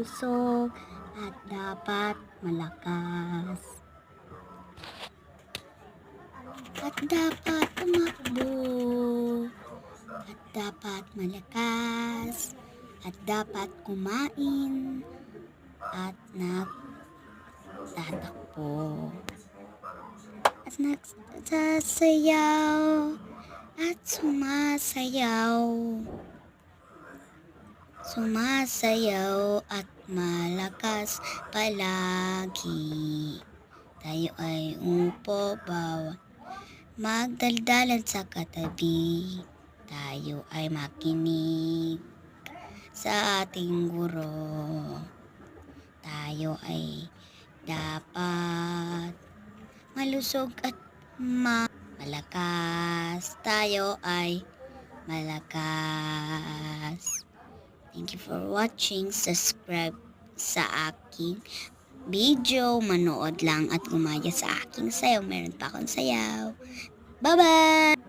malusog at dapat malakas. At dapat tumakbo. At dapat malakas. At dapat kumain. At nagtatakbo. At nagsasayaw. At sumasayaw. Sumasayaw at malakas palagi. Tayo ay umupo, bawat magdaldalan sa katabi. Tayo ay makinig sa ating guro. Tayo ay dapat malusog at malakas. Tayo ay malakas. Thank you for watching. Subscribe sa aking video. Manood lang at gumaya sa aking sayaw. Meron pa akong sayaw. Bye-bye!